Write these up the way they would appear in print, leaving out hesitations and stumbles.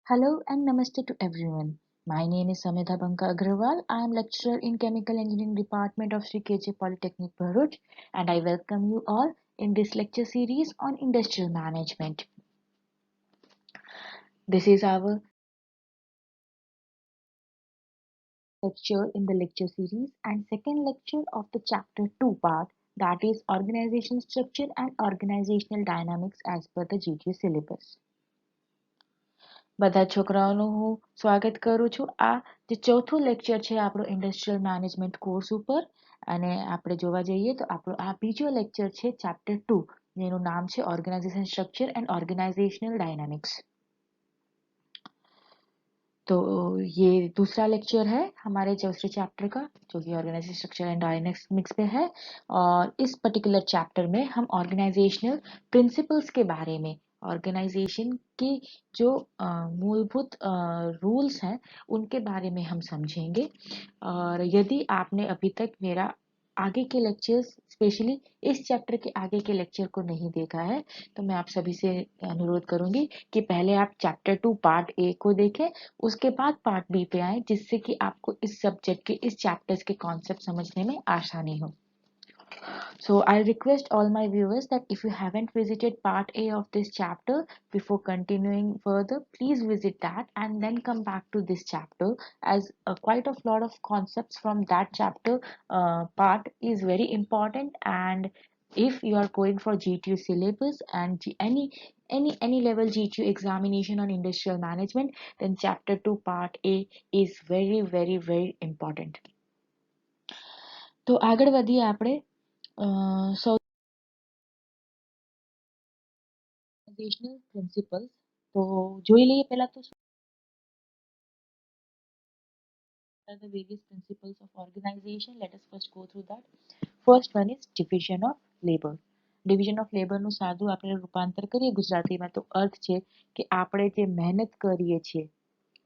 Hello and namaste to everyone. My name is Samedha Banka Agrawal. I am lecturer in Chemical Engineering Department of Sri KJ Polytechnic Bharuch, and I welcome you all in this lecture series on industrial management. This is our lecture in the lecture series and second lecture of the chapter 2 part, that is organization structure and organizational dynamics as per the GTU syllabus. બધા છોકરાઓનું હું સ્વાગત કરું છું. આ જે ચોથું lecture છે આપણો ઇન્ડસ્ટ્રીયલ મેનેજમેન્ટ કોર્સ ઉપર, અને આપણે જોવા જઈએ તો આપણો આ બીજો લેક્ચર છે ચેપ્ટર 2, જેનું નામ છે organisation structure and organisational dynamics. तो ये दूसरा लेक्चर है हमारे चौथे चैप्टर का, जो कि ऑर्गेनाइजेशन स्ट्रक्चर एंड डायनामिक्स पे है. और इस पर्टिकुलर चैप्टर में हम ऑर्गेनाइजेशनल प्रिंसिपल्स के बारे में, ऑर्गेनाइजेशन की जो मूलभूत रूल्स हैं उनके बारे में हम समझेंगे. और यदि आपने अभी तक मेरा आगे के लेक्चर्स, स्पेशली इस चैप्टर के आगे के लेक्चर को नहीं देखा है, तो मैं आप सभी से अनुरोध करूंगी कि पहले आप चैप्टर 2 पार्ट ए को देखें, उसके बाद पार्ट बी पे आए, जिससे कि आपको इस सब्जेक्ट के, इस चैप्टर्स के कॉन्सेप्ट समझने में आसानी हो. So I request all my viewers that if you haven't visited part A of this chapter, before continuing further, please visit that and then come back to this chapter, as quite a lot of concepts from that chapter part is very important. And if you are going for GTU syllabus and any level GTU examination on industrial management, then chapter 2 part A is very important. તો આગળ વધીએ આપણે organizational principles. તો જોઈ લઈએ પહેલા તો are the various principles of organization. Let us first go through that. First one is division of labor. Division of લેબરનું સાદું આપણે રૂપાંતર કરીએ ગુજરાતીમાં તો અર્થ છે કે આપણે જે મહેનત કરીએ છીએ,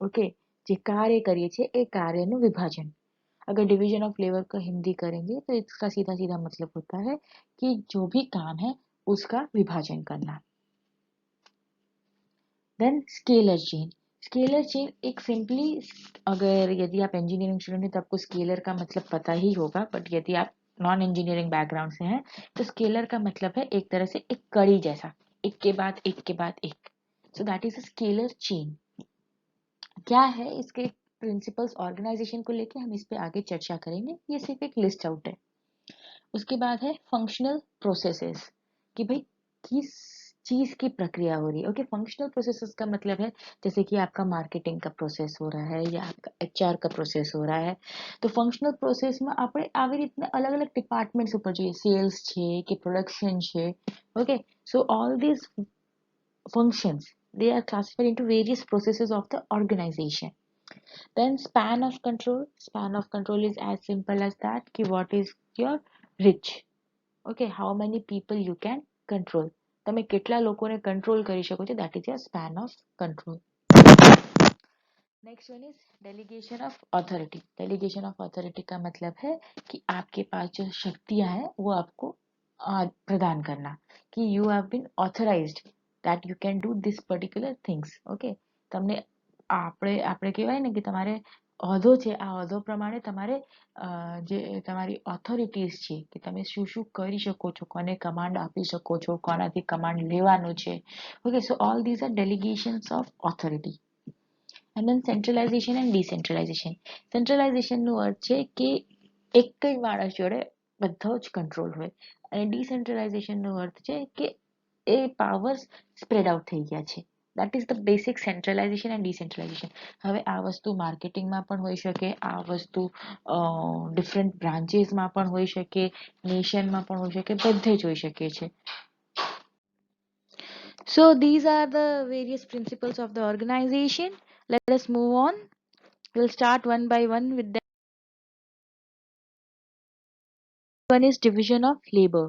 ઓકે, જે કાર્ય કરીએ છીએ એ કાર્યનું વિભાજન. अगर डिवीजन ऑफ लेबर का हिंदी करेंगे तो इसका सीधा सीधा मतलब होता है कि जो भी काम है उसका विभाजन करना. Then scalar chain. Scalar chain एक सिंपली, अगर यदि आप इंजीनियरिंग स्टूडेंट हैं तो आपको स्केलर का मतलब पता ही होगा, बट यदि आप नॉन इंजीनियरिंग बैकग्राउंड से हैं तो स्केलर का मतलब है एक तरह से एक कड़ी जैसा, एक के बाद एक के बाद एक. सो that is a scalar chain. क्या है इसके प्रिंसिपल्स ऑर्गेनाइजेशन को लेके, हम इस पे आगे चर्चा करेंगे, ये सिर्फ एक लिस्ट आउट है. उसके बाद है फंक्शनल प्रोसेसेस, कि भाई किस चीज की प्रक्रिया हो रही है. ओके, फंक्शनल प्रोसेसेस का मतलब है जैसे कि आपका मार्केटिंग का प्रोसेस हो रहा है या आपका एचआर का प्रोसेस हो रहा है. तो फंक्शनल प्रोसेस में આપણે આવી રીતના અલગ અલગ ડિપાર્ટમેન્ટ્સ ઉપર જોઈએ, સેલ્સ છે કે પ્રોડક્શન છે. Okay, so all this functions, they are classified into various processes of the organization. Then span of control. Span of control is as simple as that ki what is your reach. Okay, how many people you can control. તમે કેટલા લોકોને control કરી શકો છો, that is your span of control. Next one is delegation of authority. Delegation of authority का मतलब है कि आपके पास जो शक्तियां हैं वो आपको प्रदान करना, कि you have been authorised that you can do this particular things. Okay, તમને આપણે કહેવાય ને કે તમારે હોદ્દો છે, આ હોદ્દો પ્રમાણે તમારે જે તમારી ઓથોરિટીઝ છે કે તમે શું શું કરી શકો છો, કોને કમાન્ડ આપી શકો છો, કોનાથી કમાન્ડ લેવાનું છે. Okay, so all these are delegations of authority. And then centralization and decentralization. Centralization નો અર્થ છે કે એક જ માણસ જોડે બધો જ કંટ્રોલ હોય, અને decentralization નો અર્થ છે કે એ પાવર્સ સ્પ્રેડ આઉટ થઈ ગયા છે. that is the basic centralization and decentralization. હવે આ વસ્તુ માર્કેટિંગમાં પણ હોઈ શકે, આ વસ્તુ ડિફરન્ટ બ્રાન્ચીસમાં પણ હોઈ શકે, નેશનમાં પણ હોઈ શકે, બધે જ હોઈ શકે છે. So these are the various principles of the organization. Let us move on. We'll start one by one with them. One is division of labor.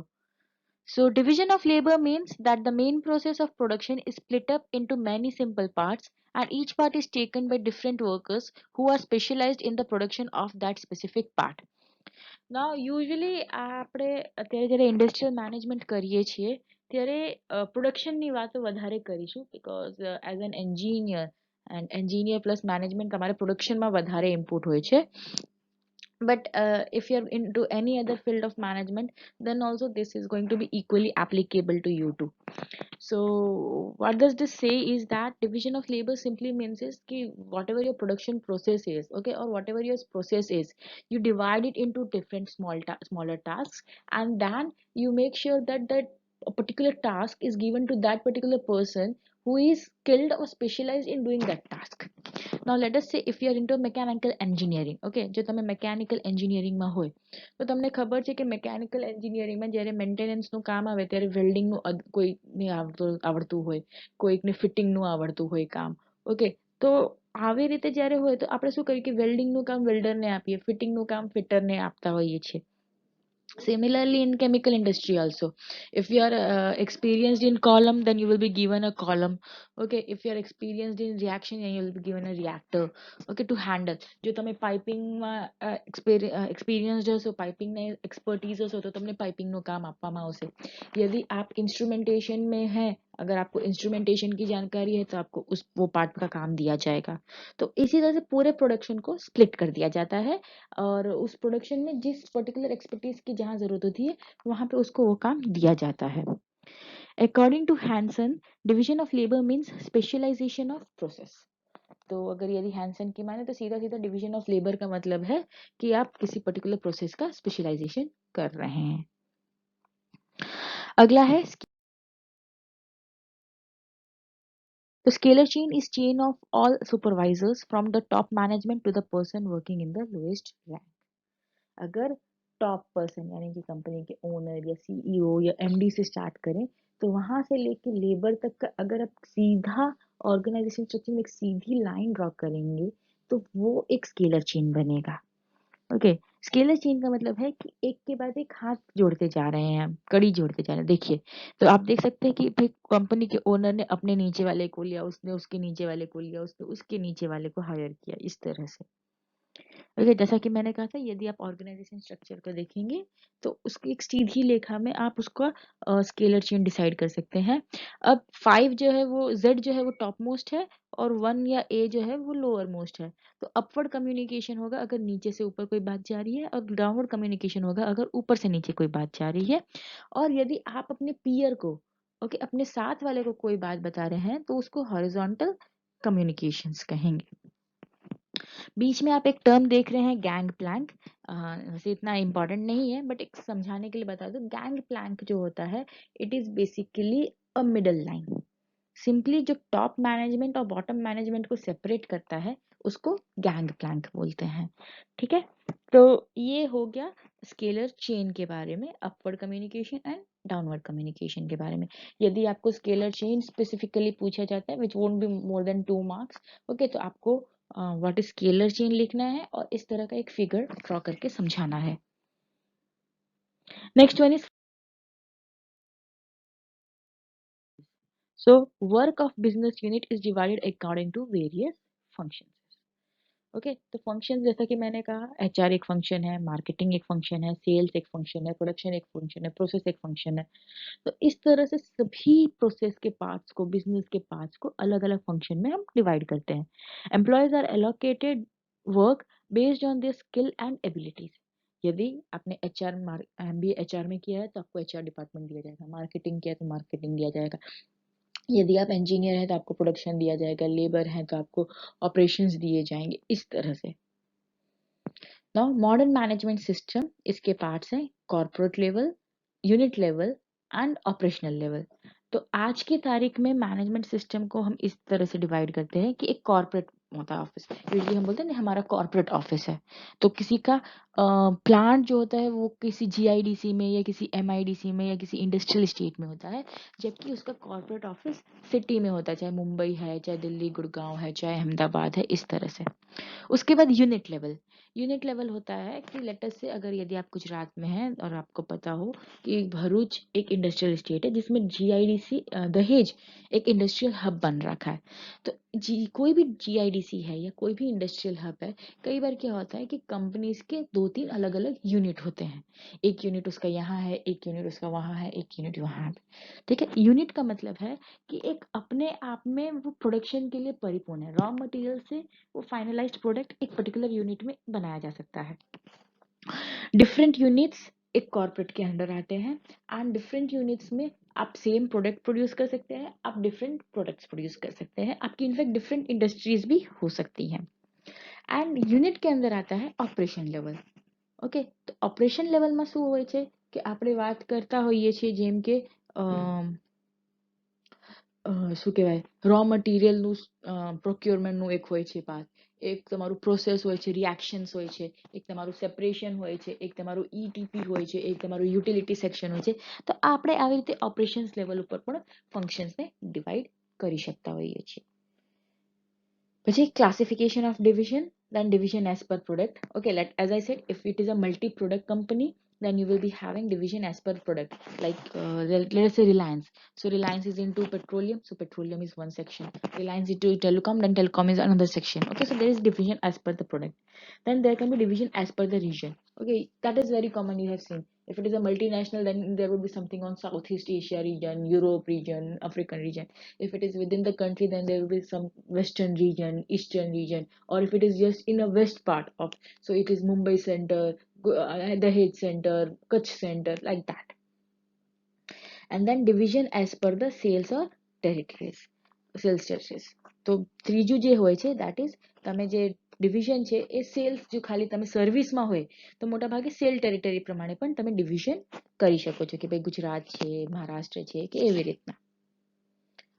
So division of labor means that the main process of production is split up into many simple parts, and each part is taken by different workers who are specialized in the production of that specific part. Now usually આપણે અત્યારે જ્યારે industrial management કરીએ છીએ ત્યારે પ્રોડક્શનની વાતો વધારે કરીશું, because as an engineer and engineer plus management તમારે પ્રોડક્શનમાં વધારે ઇનપુટ હોય છે. But if you're into any other field of management, then also this is going to be equally applicable to you too. So what does this say is that division of labor simply means is ki whatever your production process is, okay, or whatever your process is, you divide it into different smaller tasks, and then you make sure that a particular task is given to that particular person who is skilled or specialized in doing that task. Now let us say if you are into mechanical engineering, okay, જો તમે mechanical engineering માં હોય તો તમને ખબર છે કે mechanical engineering માં જ્યારે maintenance નું કામ આવે ત્યારે welding નું કોઈકને આવડતું હોય, કોઈકને fitting નું આવડતું હોય કામ, okay, તો આવી રીતે જ્યારે હોય તો આપણે શું કરીએ કે welding નું કામ welder ને આપીએ, fitting નું કામ fitter ને આપતા હોઈએ છીએ. Similarly in chemical industry also, if you are experienced in column, then you will be given a column. Okay, if you are experienced in reaction, then you will be given a reactor, okay, to handle. જો તમે piping માં experienced હશો, piping ને expertise હશો તો તમને piping નું કામ આપવામાં આવશે. यदि आप इंस्ट्रूमेंटेशन में हैं, अगर आपको इंस्ट्रूमेंटेशन की जानकारी है तो आपको वो पार्ट का काम दिया जाएगा. तो इसी तरह से पूरे प्रोडक्शन को स्प्लिट कर दिया जाता है और उस प्रोडक्शन में जिस पर्टिकुलर एक्सपर्टीज की जहाँ जरूरत होती है वहां पे उसको वो काम दिया जाता है. According to Hanson, division of labour means specialisation of process. तो अगर यदि हैंसन की माने तो सीधा सीधा डिवीजन ऑफ लेबर का मतलब है कि आप किसी पर्टिकुलर प्रोसेस का स्पेशलाइजेशन कर रहे हैं. अगला है the scalar chain is chain of all supervisors from the top management to the person working in the lowest rank. अगर टॉप पर्सन यानी कि कंपनी के ओनर या सीईओ या एमडी से स्टार्ट करें तो वहां से लेके लेबर तक का अगर आप सीधा ऑर्गेनाइजेशन स्ट्रक्चर में एक सीधी लाइन ड्रॉ करेंगे तो वो एक स्केलर चेन बनेगा. ओके, स्केलर चेन का मतलब है कि एक के बाद एक हाथ जोड़ते जा रहे हैं, हम कड़ी जोड़ते जा रहे हैं. देखिए, तो आप देख सकते हैं कि भाई कंपनी के ओनर ने अपने नीचे वाले को लिया, उसने उसके नीचे वाले को लिया, उसने उसके नीचे वाले को हायर किया, इस तरह से. ओके, जैसा कि मैंने कहा था यदि आप ऑर्गेनाइजेशन स्ट्रक्चर को देखेंगे तो उसकी एक सीधी रेखा में आप उसका स्केलर चेन डिसाइड कर सकते हैं. अब 5 जो है वो Z जो है वो टॉप मोस्ट है और 1 या A जो है वो लोअर मोस्ट है. तो अपवर्ड कम्युनिकेशन होगा अगर नीचे से ऊपर कोई बात जा रही है और डाउनवर्ड कम्युनिकेशन होगा अगर ऊपर से नीचे कोई बात जा रही है. और यदि आप अपने पीयर को ओके अपने साथ वाले को कोई बात बता रहे हैं तो उसको हॉरिजॉन्टल कम्युनिकेशंस कहेंगे. बीच में आप एक टर्म देख रहे हैं गैंग प्लैंक. वैसे इतना इम्पोर्टेंट नहीं है बट एक समझाने के लिए बता दो. गैंग प्लैंक जो होता है it is basically a middle line. Simply जो टॉप मैनेजमेंट और बॉटम मैनेजमेंट को सेपरेट करता है उसको गैंग प्लैंक बोलते हैं. ठीक है, तो ये हो गया स्केलर चेन के बारे में, upward communication and downward communication के बारे में. यदि आपको स्केलर चेन स्पेसिफिकली पूछा जाता है which won't be more than 2 marks, okay, तो आपको व्हाट इज स्केलर चेन लिखना है और इस तरह का एक फिगर ड्रॉ करके समझाना है. Next one is so work of business unit is divided according to various functions. Okay, तो फंक्शन जैसा कि मैंने कहा एचआर एक फंक्शन है, मार्केटिंग एक फंक्शन है, सेल्स एक फंक्शन है, प्रोडक्शन एक फंक्शन है, प्रोसेस एक फंक्शन है. तो इस तरह से सभी प्रोसेस के पार्ट्स को, बिजनेस के पार्ट्स को अलग अलग फंक्शन में हम डिवाइड करते हैं. Employees are allocated work based on their skill and abilities. यदि आपने एमबीए एचआर में किया है तो आपको एचआर डिपार्टमेंट दिया जाएगा, मार्केटिंग किया तो मार्केटिंग दिया जाएगा, यदि आप इंजीनियर हैं तो आपको प्रोडक्शन दिया जाएगा, लेबर हैं तो आपको ऑपरेशंस दिए जाएंगे, इस तरह से. नाउ मॉडर्न मैनेजमेंट सिस्टम इसके पार्ट्स हैं corporate level, unit level and operational level. तो आज की तारीख में मैनेजमेंट सिस्टम को हम इस तरह से डिवाइड करते हैं कि एक कॉर्पोरेट होता है ऑफिस. यूजली हम बोलते हैं हमारा कॉर्पोरेट ऑफिस है. तो किसी का प्लांट जो होता है वो किसी जीआईडीसी में या किसी एमआईडीसी में या किसी इंडस्ट्रियल स्टेट में होता है, जबकि उसका कॉर्पोरेट ऑफिस सिटी में होता है, चाहे मुंबई है, चाहे दिल्ली गुड़गांव है, चाहे अहमदाबाद है, इस तरह से. उसके बाद यूनिट लेवल. यूनिट लेवल होता है कि लेटर से अगर यदि आप गुजरात में हैं और आपको पता हो कि भरूच एक इंडस्ट्रियल स्टेट है जिसमें जीआईडीसी दहेज एक इंडस्ट्रियल हब बन रखा है। तो कोई भी जीआईडीसी है या कोई भी इंडस्ट्रियल हब है, कई बार क्या होता है कि कंपनीज के 2-3 अलग अलग यूनिट होते हैं। एक यूनिट उसका यहाँ है, एक यूनिट उसका वहाँ है, एक यूनिट वहाँ है। ठीक है, यूनिट का मतलब है कि एक अपने आप में वो प्रोडक्शन के लिए परिपूर्ण है। रॉ मटेरियल से वो फाइनलाइज्ड प्रोडक्ट एक पर्टिकुलर यूनिट में बनाया जा सकता है। डिफरेंट यूनिट्स एक कॉर्पोरेट के अंडर आते हैं एंड डिफरेंट यूनिट्स में आप सेम प्रोडक्ट प्रोड्यूस कर सकते हैं, आप डिफरेंट प्रोडक्ट्स प्रोड्यूस कर सकते हैं, आपकी इनफैक्ट डिफरेंट इंडस्ट्रीज भी हो सकती हैं। एंड यूनिट के अंदर आता है ऑपरेशन લેવલ। ઓકે, તો ઓપરેશન લેવલમાં શું હોય છે કે આપણે વાત કરતા હોઈએ છીએ જેમ કે શું કહેવાય રો મટીરિયલનું પ્રોક્યોરમેન્ટનું એક હોય છે પાર્ટ, એક તમારું પ્રોસેસ હોય છે, રિએક્શન્સ હોય છે, એક તમારું સેપરેશન હોય છે, એક તમારું ઈટીપી હોય છે, એક તમારું યુટિલિટી સેક્શન હોય છે। તો આપણે આવી રીતે ઓપરેશન્સ લેવલ ઉપર પણ ફંક્શન્સને ડિવાઈડ કરી શકતા હોઈએ છીએ। પછી classification of division, then division as per product. Okay, as I said, if it is a multi-product company, then you will be having division as per product. Like let us say Reliance. So Reliance is into petroleum, so petroleum is one section. Reliance into telecom, then telecom is another section. Okay, so there is division as per the product. Then there can be division as per the region. Okay, that is very common, you have seen. If it is a multinational, then there would be something on Southeast Asia region, Europe region, African region. If it is within the country, then there will be some western region, eastern region, or if it is just in a west part of, so it is Mumbai center, Dahej center, Kutch center, like that. And then division as per the sales or territories, sales territories. તો ત્રીજું જે હોય છે that is તમે જે division છે એ cells જો ખાલી તમે સર્વિસમાં હોય તો મોટા ભાગે સેલ ટેરિટરી પ્રમાણે પણ તમે ડિવિઝન કરી શકો છો કે ભાઈ ગુજરાત છે, મહારાષ્ટ્ર છે કે એવી રીતના।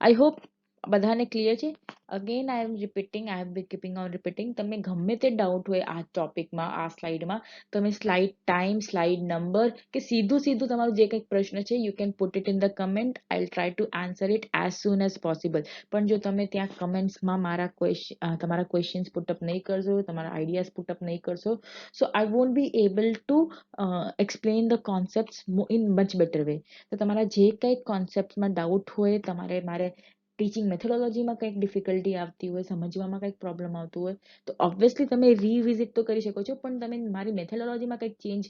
આઈ હોપ બધાને ક્લિયર છે। Again I am repeating, I have been keeping on repeating. તમે ગમે તે ડાઉટ હોય આ ટોપિકમાં, આ સ્લાઇડમાં, તમે સ્લાઇડ ટાઈમ, સ્લાઇડ નંબર કે સીધું સીધું તમારું જે કંઈક પ્રશ્ન છે you can put it in the comment, I will try to answer it as soon as possible. પણ જો તમે ત્યાં કમેન્ટ્સમાં તમારા ક્વેશ્ચન્સ પુટઅપ નહીં કરશો, તમારા આઈડિયાઝ પુટઅપ નહીં કરશો, so I won't be able to explain the concepts in much better way. તો તમારા જે કંઈક કોન્સેપ્ટમાં ડાઉટ હોય, તમારે મારે ટીચિંગ મેથોડોલોજીમાં કંઈક ડિફિકલ્ટી આવતી હોય, સમજવામાં કંઈક પ્રોબ્લેમ આવતું હોય, તો ઓબ્વિયસલી તમે રીવિઝિટ તો કરી શકો છો, પણ તમે મારી મેથોડોલોજીમાં કંઈક ચેન્જ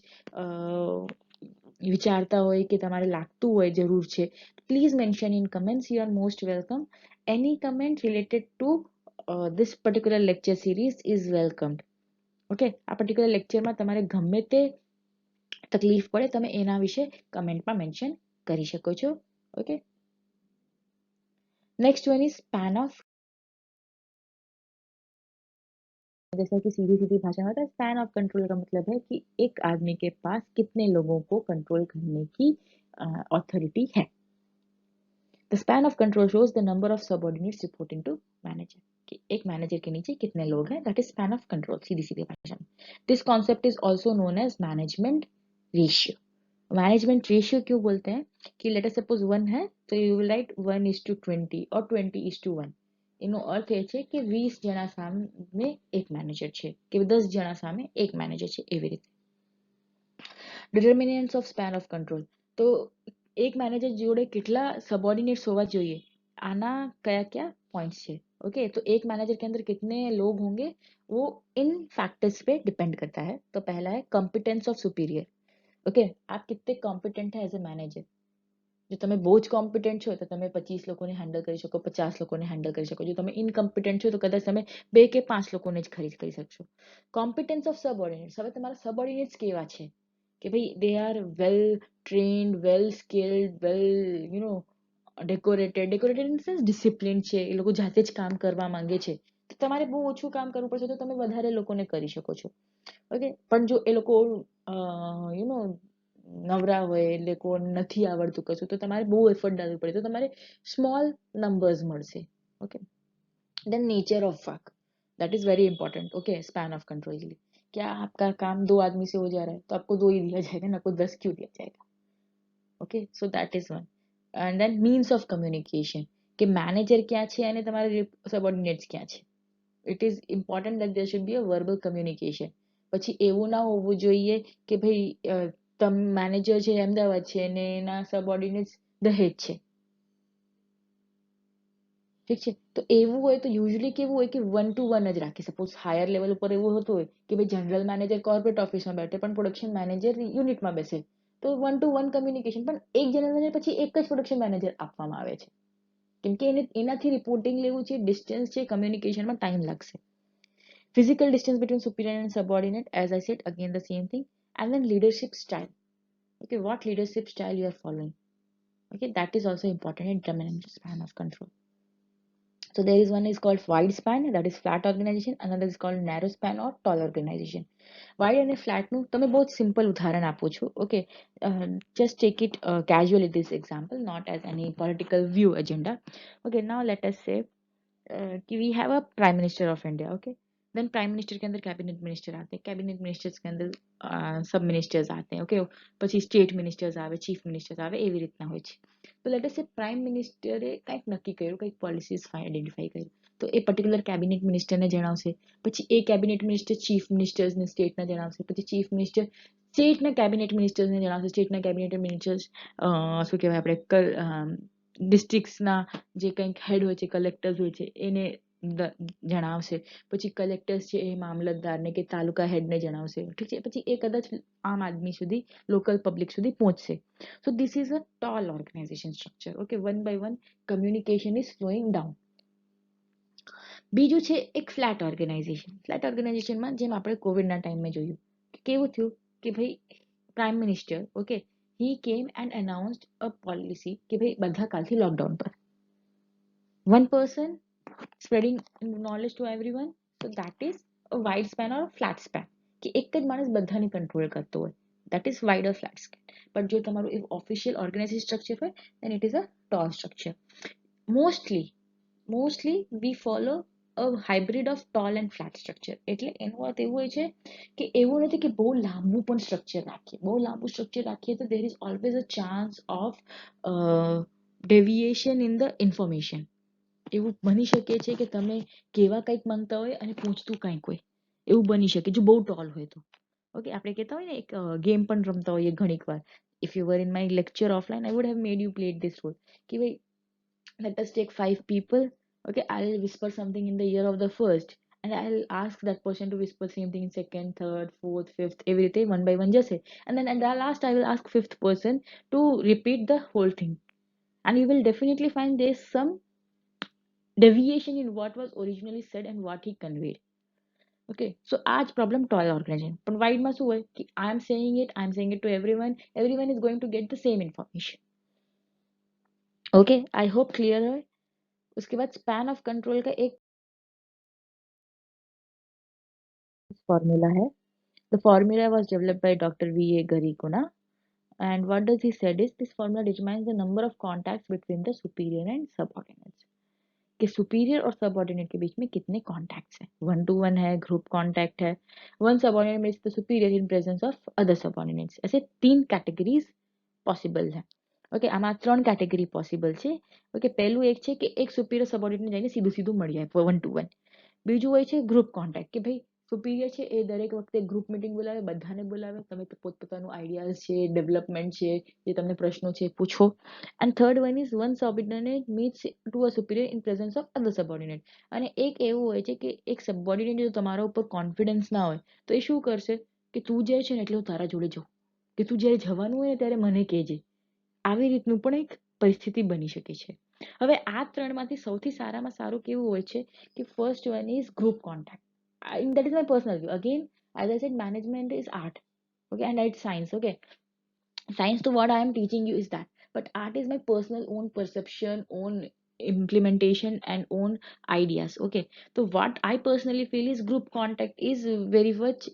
વિચારતા હોય કે તમારે લાગતું હોય જરૂર છે, please mention in comments, you are most welcome. Any comment related to this particular lecture series is welcomed. Okay, આ પર્ટિક્યુલર લેક્ચરમાં તમારે ગમે તે તકલીફ પડે તમે એના વિશે કમેન્ટમાં મેન્શન કરી શકો છો। Okay, next one is span of, जैसा कि सीधी सीधी भाषा में होता है, स्पैन ऑफ कंट्रोल का मतलब है कि एक आदमी के पास कितने लोगों को कंट्रोल करने की ऑथोरिटी है। The span of control shows the number of subordinates reporting to manager, कि एक मैनेजर के नीचे कितने लोग हैं, that is span of control सीधी सीधी भाषा में। This concept is also known as management ratio. Management ratio क्यों बोलते हैं कि लेट अस सपोज 1 है तो यू विल राइट 1:20 और 20:1। એનો અર્થ એ છે કે 20 જણા સામે એક મેનેજર છે કે 10 જણા સામે એક મેનેજર છે, એવી રીતે। Determinants of span of control, તો એક મેનેજર જોડે કેટલા सबऑर्डिनेट्स होवा चाहिए, आना क्या क्या पॉइंट्स है। ओके, तो एक मैनेजर के अंदर कितने लोग होंगे वो इन फैक्टर्स पे डिपेंड करता है। तो पहला है कॉम्पिटेंस ऑफ सुपीरियर। ओके, आप कितने कॉम्पिटेंट है एज ए मैनेजर। જો તમે બહુ જ કોમ્પિટન્ટ છો તો તમે 25 લોકોને હેન્ડલ કરી શકો, 50 લોકોને હેન્ડલ કરી શકો। જો તમે ઇનકોમ્પિટન્ટ છો તો કદાચ તમે 2 કે 5 લોકોને જ ખરીદ કરી શકશો। કોમ્પિટન્સ ઓફ સબઓર્ડિનેટ્સ, હવે તમારા સબઓર્ડિનેટ્સ કેવા છે કે ભાઈ they are well trend, well skilled, well decorated in sense discipline છે, એ લોકો જાતે જ કામ કરવા માંગે છે, તો તમારે બહુ ઓછું કામ કરવું પડશે તો તમે વધારે લોકોને કરી શકો છો। ઓકે, પણ જો એ લોકો નવરા હોય, એ લોકો નથી આવડતું કશું, તો તમારે બહુ એફર્ટ ડાલવું પડે, તો તમારે સ્મોલ નંબર્સ મળશે। Okay, then nature of work, that is very important. Okay, span of control के लिए क्या आपका काम 2 आदमी से हो जा रहा है तो आपको 2 ही दिया जाएगा ना, आपको 10 क्यों दिया जाएगा। Okay, so that is one. And then means of communication, कि मैनेजर क्या છે અને તમારા સબઓર્ડિનેટ્સ क्या છે। It is important that there should be a verbal communication। પછી એવું ના હોવું જોઈએ કે ભાઈ તમ મેનેજર છે અમદાવાદ છે અને એના સબઓર્ડિનેટ્સ દહેજ છે. ઠીક છે, તો એવું હોય તો યુઝ્યુઅલી કેવું હોય કે 1 to 1 જ રાખે. સપોઝ હાયર લેવલ ઉપર એવું હોતું હોય કે ભાઈ જનરલ મેનેજર કોર્પોરેટ ઓફિસમાં બેઠે પણ પ્રોડક્શન મેનેજર યુનિટમાં બેસે, તો 1 to 1 કમ્યુનિકેશન. પણ એક જનરલ મેનેજર પછી એક જ પ્રોડક્શન મેનેજર આપવામાં આવે છે, કેમ કે એનાથી રિપોર્ટિંગ લેવું છે, ડિસ્ટન્સ છે, કમ્યુનિકેશનમાં ટાઈમ લાગશે. Physical distance between superior and subordinate, as I said, again the same thing. And then leadership style. Okay, what leadership style you are following? Okay, that is also important in determining the span of control. So there is one is called wide span, that is flat organization. Another is called narrow span or tall organization. Wide and flat નું તમે બહુ simple ઉદાહરણ આપો છો. Okay, just take it casually this example, not as any political view agenda. Okay, now let us say कि we have a prime minister of India. Okay, then prime minister के अंदर cabinet minister आते हैं, cabinet ministers के अंदर सब ministers आते हैं. ओके, પછી સ્ટેટ મિનિસ્ટર્સ આવે, ચીફ મિનિસ્ટર્સ આવે, એવી રીતના હોય છે. તો લેટ અસ સે પ્રાઇમ મિનિસ્ટરે કંઈક નક્કી કર્યું, કંઈક પોલિસીસ આઈડેન્ટિફાઈ કરી, તો એ પર્ટિક્યુલર કેબિનેટ મિનિસ્ટરને જણાવશે. પછી એ કેબિનેટ મિનિસ્ટર ચીફ મિનિસ્ટર્સને સ્ટેટના જણાવશે. પછી ચીફ મિનિસ્ટર સ્ટેટના કેબિનેટ મિનિસ્ટર્સને જણાવશે. સ્ટેટના કેબિનેટ મિનિસ્ટર્સ શું કહેવાય આપણે ડિસ્ટ્રિક્ટ્સના જે કંઈક હેડ હોય છે, કલેક્ટર્સ હોય છે, એને જણાવશે. પછી કલેક્ટર્સ છે એ મામલતદારને કે તાલુકા હેડને જણાવશે. ઠીક છે, પછી એ કદાચ આમ આદમી સુધી, લોકલ પબ્લિક સુધી પહોંચશે. So this is a tall organisation structure. Okay, 1 by 1 communication is flowing down. બીજું છે એક ફ્લેટ ઓર્ગેનાઇઝેશન. ફ્લેટ ઓર્ગેનાઇઝેશનમાં જેમ આપણે કોવિડના ટાઈમમાં જોયું, કેવું થયું કે ભાઈ prime minister, okay, he came and announced a policy કે ભાઈ બધા કાલથી લોકડાઉન પર. One person spreading knowledge to everyone, so that is a wide span or a flat span, કે એક જ માણસ બધાને કંટ્રોલ કરતો હોય, that is wide or flat span. પણ જો તમારું એક ઓફિશિયલ ઓર્ગેનાઇઝેશન સ્ટ્રક્ચર હોય, then it is a tall structure. Mostly we follow a hybrid of tall and flat structure. એટલે એનો અર્થ એવું હોય છે કે એવું નથી કે બહુ લાંબુ પણ સ્ટ્રક્ચર રાખીએ. બહુ લાંબુ સ્ટ્રક્ચર રાખીએ તો there is always a chance of deviation in the information. એવું બની શકે છે કે તમે કેવા કંઈક માંગતા હોય અને પૂછતું કંઈક હોય, એવું બની શકે જો બહુ ટોલ હોય તો. ઓકે, આપણે કહેતા હોય ને એક ગેમ પણ રમતા હોઈએ ઘણીક વાર. If you were in my lecture offline, I would have made you play this role કે ભાઈ let us take 5 people. Okay, I'll whisper something in the ear of the first, and I'll ask that person to whisper same thing in second, third, fourth, fifth, every day 1 by 1 jase. And then at the last I will ask fifth person to repeat the whole thing, and you will definitely find there's some deviation in what was originally said and what he conveyed. Okay, so आज problem tall organization. But wide માં શું હોય કે I'm saying it to everyone is going to get the same information. Okay, I hope clear है. उसके बाद span of control का एक formula है. The formula was developed by Dr. V.A. Garikuna, and what does he said is this formula determines the number of contacts between the superior and subordinates. कि superior और subordinate के बीच में कितने contacts हैं. 1 to 1 है, group contact है, one subordinate means the superior in presence of other subordinates. ऐसे 3 categories possible છે. ઓકે, આમાં 3 કેટેગરી પોસિબલ છે. ઓકે, પહેલું એક છે કે એક સુપીરિયર સબઓર્ડિનેટ જઈને સીધું સીધું મળી જાય 1 to 1. બીજું હોય છે ગ્રુપ કોન્ટેક્ટ, કે ભાઈ સુપીરિયર છે એ દરેક વખતે ગ્રુપ મીટિંગ બોલાવે, બધાને બોલાવે, તમે પોતપોતાનું આઈડિયાઝ છે, ડેવલપમેન્ટ છે, જે તમને પ્રશ્નો છે પૂછો. And third one is one subordinate meets to a superior in presence of other subordinate. અને એક એવું હોય છે કે એક સબઓર્ડિનેટ જો તમારા ઉપર કોન્ફિડન્સ ના હોય તો એ શું કરશે કે તું જાય છે ને એટલે હું તારા જોડે જાઉં, કે તું જ્યારે જવાનું હોય ને ત્યારે મને કહેજે. આવી રીતનું પણ એક પરિસ્થિતિ બની શકે છે. હવે આ ત્રણમાંથી સૌથી સારામાં સારું કેવું હોય છે કે first one is group contact. That is my personal view. Again, as I said, management is art. Okay, and it's science. Okay, science to what I am teaching you is that, but art is my personal own perception, own implementation, and own ideas. Okay, so what I personally feel is group contact is very much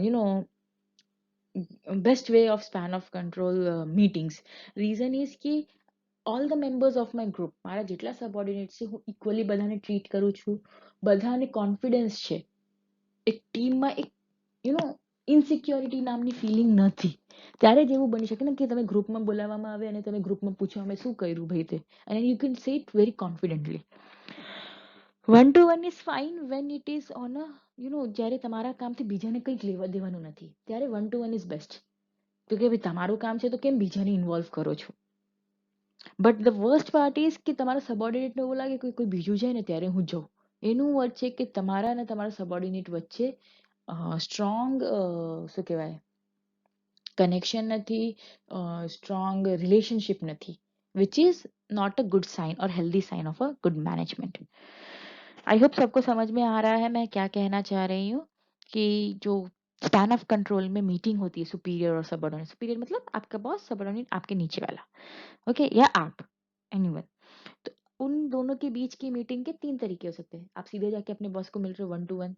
you know best way of span of control meetings. Reason is कि all the members of my group, મારા જેટલા subordinate છે હું equally બધાને treat કરું છું, બધાને confidence છે. એક ટીમમાં એક ઇનસિક્યોરિટી નામની ફિલિંગ નથી. ત્યારે જ એવું બની શકે ને કે તમે ગ્રુપમાં બોલાવવામાં આવે અને તમે ગ્રુપમાં પૂછો અમે શું કર્યું ભાઈ તે, અને you can say it very confidently. 1 to 1 is fine when it is on a જ્યારે તમારા કામથી બીજાને કંઈક લેવા દેવાનું નથી ત્યારે 1 to 1 ઇઝ બેસ્ટ. તો કે ભાઈ તમારું કામ છે તો કેમ બીજાને ઇન્વોલ્વ કરો છો. But the worst part is કે તમારા સબોર્ડિનેટને એવું લાગે કે કોઈ બીજું જાય ને ત્યારે હું જાઉં. એનું વર્ડ છે કે તમારા અને તમારા સબોર્ડિનેટ વચ્ચે સ્ટ્રોંગ શું કહેવાય કનેક્શન નથી, સ્ટ્રોંગ રિલેશનशिप નથી, which is not a good sign और healthy sign of a good management. I hope सबको समझ में आ रहा है मैं क्या कहना चाह रही हूँ. कि जो स्पैन ऑफ कंट्रोल में मीटिंग होती है सुपीरियर और सबऑर्डिनेट, सुपीरियर मतलब आपका बॉस, सबऑर्डिनेट आपके नीचे वाला, ओके, या आप, एनीवन. तो उन दोनों के बीच की मीटिंग के 3 तरीके हो सकते हैं. आप सीधे जाके अपने बॉस को मिल रहे हो 1 to 1.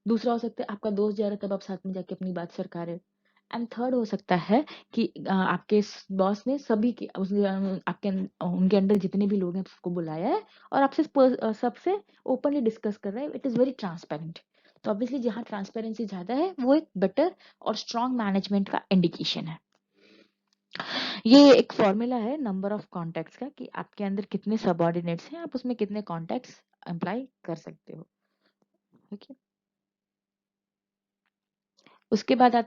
दूसरा हो सकता है आपका दोस्त जा रहा है तब आप साथ में जाके अपनी बात सरका रहे हो. एंड थर्ड हो सकता है कि आपके बॉस ने सभी के आपके उनके अंडर जितने भी लोग हैं उसको बुलाया है और आपसे सबसे ओपनली डिस्कस कर रहा है. It is very transparent. तो ऑब्वियसली जहाँ ट्रांसपेरेंसी ज्यादा है वो एक बेटर और स्ट्रॉन्ग मैनेजमेंट का इंडिकेशन है. ये एक फॉर्मूला है नंबर ऑफ कॉन्टैक्ट्स का कि आपके अंदर कितने सबऑर्डिनेट्स हैं, आप उसमें कितने कॉन्टैक्ट्स अप्लाई कर सकते हो. ओके, उसके बाद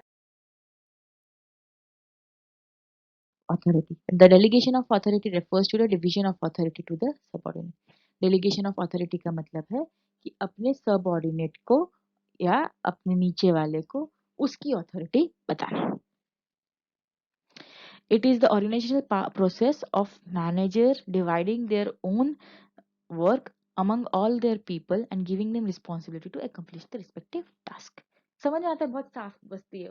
authority. The delegation of authority refers to the division of authority to the subordinate. Delegation of authority का मतलब है कि अपने सबऑर्डिनेट को या अपने नीचे वाले को उसकी अथॉरिटी बताना. It is the organizational process of manager dividing their own work among all their people and giving them responsibility to accomplish the respective task. समझ में आता है, बहुत साफ बस्ती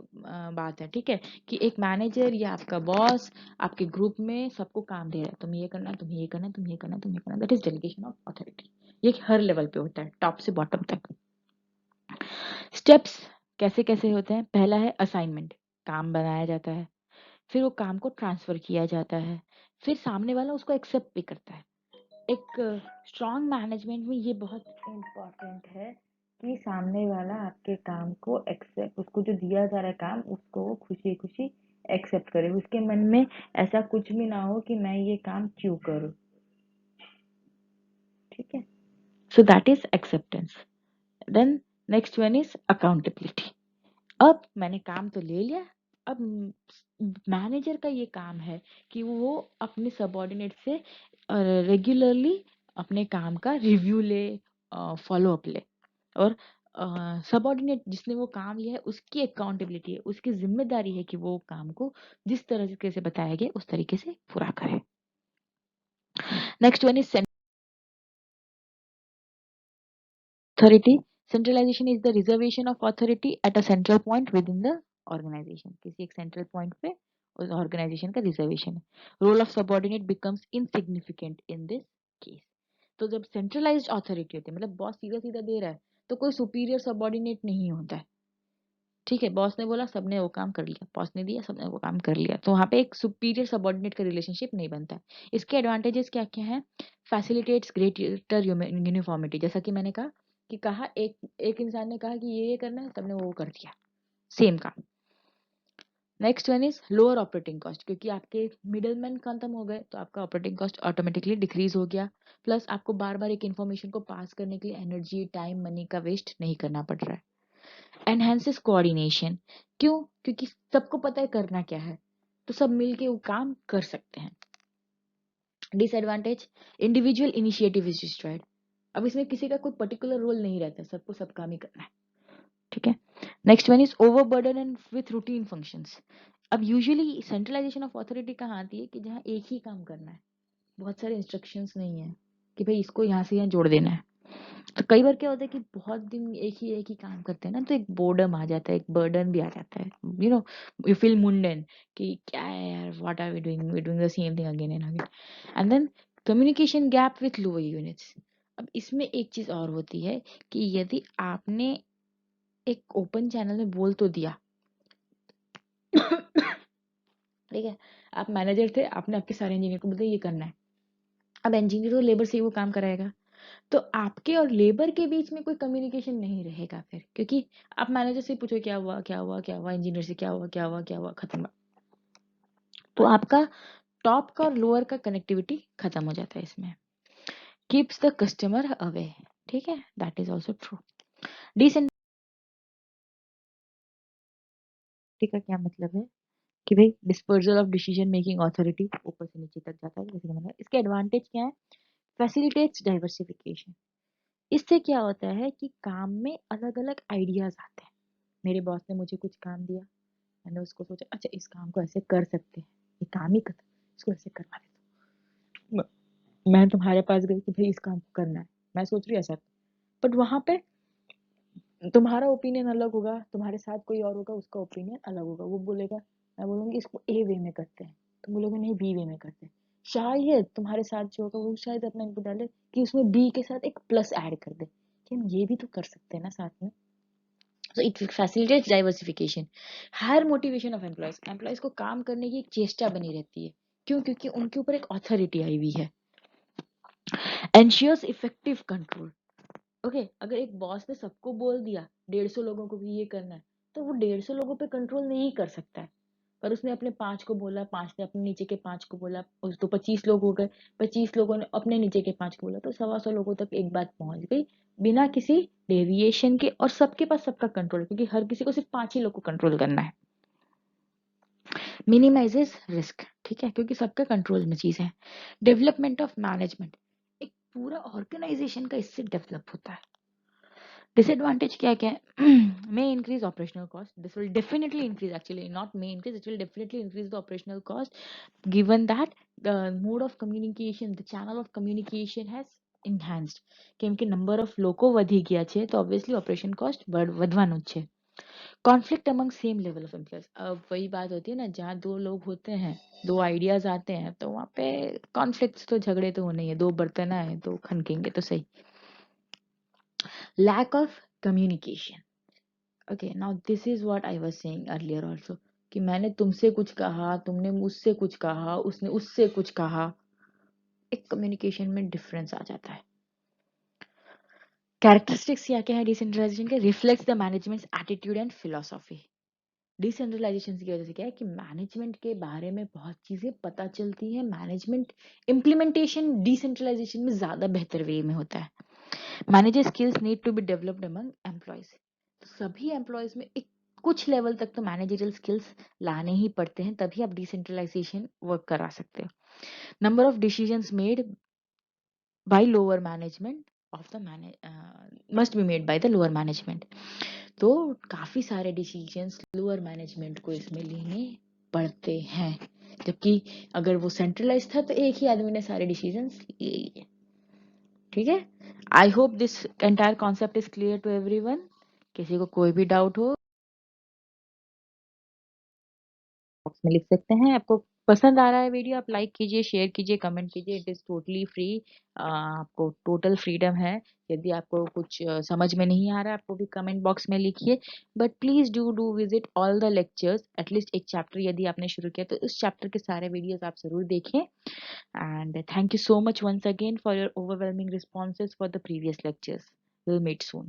बात है. ठीक है कि एक मैनेजर या आपका बॉस आपके ग्रुप में सबको काम दे रहा है, तुम ये करना, तुम ये करना, तुम ये करना, तुम ये करना. That is delegation of authority. ये हर लेवल पे होता है, टॉप से बॉटम तक. स्टेप्स कैसे कैसे होते हैं. पहला है असाइनमेंट, काम बनाया जाता है, फिर वो काम को ट्रांसफर किया जाता है, फिर सामने वाला उसको एक्सेप्ट भी करता है. एक स्ट्रॉन्ग मैनेजमेंट में ये बहुत इम्पोर्टेंट है कि सामने वाला आपके काम को एक्सेप्ट, उसको जो दिया जा रहा है काम उसको वो खुशी खुशी एक्सेप्ट करे. उसके मन में ऐसा कुछ भी ना हो कि मैं ये काम क्यों करूं. ठीक है, so that is acceptance. Then next one is accountability. अब मैंने काम तो ले लिया, अब मैनेजर का ये काम है कि वो अपने सबऑर्डिनेट से रेगुलरली अपने काम का रिव्यू ले, फॉलो अप ले. और सबऑर्डिनेट जिसने वो काम लिया है उसकी अकाउंटेबिलिटी है, उसकी जिम्मेदारी है कि वो काम को जिस तरीके से बताया गया उस तरीके से पूरा करे. Next one is authority. Centralization is the reservation of authority at a central point within the organization. किसी एक central point पे उस organization का reservation है. Role of subordinate becomes insignificant in this case. तो जब centralized authority होती है मतलब बॉस सीधा सीधा दे रहा है तो कोई superior subordinate नहीं होता है. ठीक है, बॉस ने बोला सबने वो काम कर लिया, बॉस ने दिया सबने वो काम कर लिया, तो वहाँ पे एक सुपीरियर सबऑर्डिनेट का रिलेशनशिप नहीं बनता है. इसके एडवांटेजेस क्या क्या हैं. फैसिलिटेट्स ग्रेटर यूनिफॉर्मिटी, जैसा कि मैंने कहा कि एक एक इंसान ने कहा कि ये करना है, सबने वो कर दिया सेम काम. Next one is lower operating cost, क्योंकि आपके मिडल मैन खत्म हो गए तो आपका ऑपरेटिंग कॉस्ट ऑटोमेटिकली डिक्रीज हो गया. प्लस आपको बार बार एक इन्फॉर्मेशन को पास करने के लिए एनर्जी, टाइम, मनी का वेस्ट नहीं करना पड़ रहा है. एनहेंसेस कोऑर्डिनेशन, क्यों, क्योंकि सबको पता है करना क्या है तो सब मिलके वो काम कर सकते हैं. Disadvantage, individual initiative is destroyed. अब इसमें किसी का कोई पर्टिकुलर रोल नहीं रहता, सबको सब काम ही करना है. ठीक है. Next one is overburden and with routine functions. अब यूजुअली सेंट्रलाइजेशन ऑफ अथॉरिटी कहाँ आती है कि जहाँ एक ही काम करना है, बहुत सारे इंस्ट्रक्शंस नहीं है कि भाई इसको यहाँ से यहाँ जोड़ देना है. तो कई बार क्या होता है कि बहुत दिन एक ही काम करते हैं ना तो एक बोर्डम आ जाता है, एक बर्डन भी आ जाता है. यू फील मुंडन कि क्या है यार, what are we doing the same thing again and again. And then communication gap with lower units. अब इसमें एक चीज और होती है कि यदि आपने एक ओपन चैनल में बोल तो दिया ठीक है, आप मैनेजर थे, आपने आपके सारे इंजीनियर को बोल दिया ये करना है. अब इंजीनियर तो लेबर से ही वो काम कराएगा, तो आपके और लेबर के बीच में कोई कम्युनिकेशन नहीं रहेगा फिर, क्योंकि आप मैनेजर से पूछो क्या हुआ क्या हुआ क्या हुआ, इंजीनियर से क्या हुआ क्या हुआ क्या हुआ, खत्म. तो आपका टॉप का और लोअर का कनेक्टिविटी खत्म हो जाता है इसमें. Keeps the customer away. ठीक है, that is also true. Authority का क्या मतलब है कि भाई dispersal of decision making authority ऊपर से नीचे तक जाता है, जैसे कि मैंने इसके एडवांटेज क्या है, फैसिलिटेट्स डाइवर्सिफिकेशन। इससे क्या होता है कि काम में अलग अलग आइडियाज आते हैं। मेरे बॉस ने मुझे कुछ काम दिया, मैंने उसको सोचा अच्छा इस काम को ऐसे कर सकते हैं, ये काम ही कर, इसको ऐसे करवा देता हूँ। मैं तुम्हारे पास गई कि भाई इस काम को करना है, मैं सोच रही हूँ ऐसा, बट वहां पे तुम्हारा ओपिनियन अलग होगा, तुम्हारे साथ कोई और होगा, उसका ओपिनियन अलग होगा। वो बोलेगा, मैं बोलूंगी इसको ए वे में करते हैं, तुम बोलोगे नहीं बी वे में करते हैं। शायद तुम्हारे साथ जो होगा वो शायद अपना इनपुट डाले कि उसमें बी के साथ एक प्लस ऐड कर दे कि हम ये भी तो कर सकते हैं ना साथ में। So it facilitates diversification. Higher motivation of employees. Employees को काम करने की एक चेष्टा बनी रहती है। क्यों? क्योंकि उनके ऊपर एक अथॉरिटी आई हुई है। Ensures effective control. ओके अगर एक बॉस ने सबको बोल दिया 150 लोगों को भी ये करना है, तो वो 150 लोगों पे कंट्रोल नहीं कर सकता है। पर उसने अपने 5 को बोला, 5 ने अपने नीचे के 5 को बोला, उस तो 25 लोग हो गए, 25 लोगों ने अपने नीचे के 5 को बोला, तो 125 लोगों तक एक बात पहुंच गई बिना किसी डेविएशन के, और सबके पास सबका कंट्रोल, क्योंकि हर किसी को सिर्फ 5 ही लोग को कंट्रोल करना है। मिनिमाइजेस रिस्क, ठीक है, क्योंकि सबका कंट्रोल में चीज है। डेवलपमेंट ऑफ मैनेजमेंट, एक पूरा ऑर्गेनाइजेशन का इससे डेवलप होता है। डिसएडवांटेज क्या क्या है? may increase operational cost. This will definitely increase, actually not may increase, it will definitely increase the operational cost, given that the mode of communication, the channel of communication has enhanced. કેમ કે number of લોકો વધી ગયા છે તો obviously operation cost વધવાનું જ છે. Conflict among same level of employees, अब वही बात होती है ना, जहाँ दो लोग होते हैं, दो आइडियाज आते हैं, तो वहाँ पे कॉन्फ्लिक्ट तो झगड़े तो होने ही है, दो बर्तन आए तो खनकेंगे तो सही. Lack of communication. Okay, now this is what I was saying earlier also, कि मैंने तुमसे कुछ कहा, तुमने मुझसे कुछ कहा, उसने उससे कुछ कहा, एक कम्युनिकेशन में डिफरेंस आ जाता है. कैरेक्टरिस्टिक्स क्या क्या है डिसेंट्रलाइजेशन के? Reflects the management's attitude and philosophy. Decentralisation की वजह से क्या है कि मैनेजमेंट के बारे में बहुत चीजें पता चलती है, मैनेजमेंट इम्प्लीमेंटेशन डिसेंट्रलाइजेशन में ज्यादा बेहतर वे में होता है. Manager skills need to be developed among employees. सभी एम्प्लॉयज में एक कुछ लेवल तक तो मैनेजरियल स्किल्स लाने ही पड़ते हैं, तभी आप डिसेंट्रलाइजेशन वर्क करा सकते हो. Number of decisions made by lower management of the must be made by the lower management. तो काफी सारे डिसीजंस लोअर मैनेजमेंट को इसमें लेने पड़ते हैं, जबकि अगर वो सेंट्रलाइज था तो एक ही आदमी ने सारे डिसीजंस ले लिए. ठीक है, I hope this entire concept is clear to everyone. किसी को कोई भी डाउट हो बॉक्स में लिख सकते हैं. आपको पसंद आ रहा है वीडियो, आप लाइक कीजिए, शेयर कीजिए, कमेंट कीजिए. इट इज टोटली फ्री, आपको टोटल फ्रीडम है. यदि आपको कुछ समझ में नहीं आ रहा है, आपको भी कमेंट बॉक्स में लिखिए. But please do visit all the lectures. At least एक चैप्टर यदि आपने शुरू किया तो उस चैप्टर के सारे वीडियोस आप जरूर देखें. And thank you so much once again for your overwhelming responses for the previous lectures. We'll meet soon.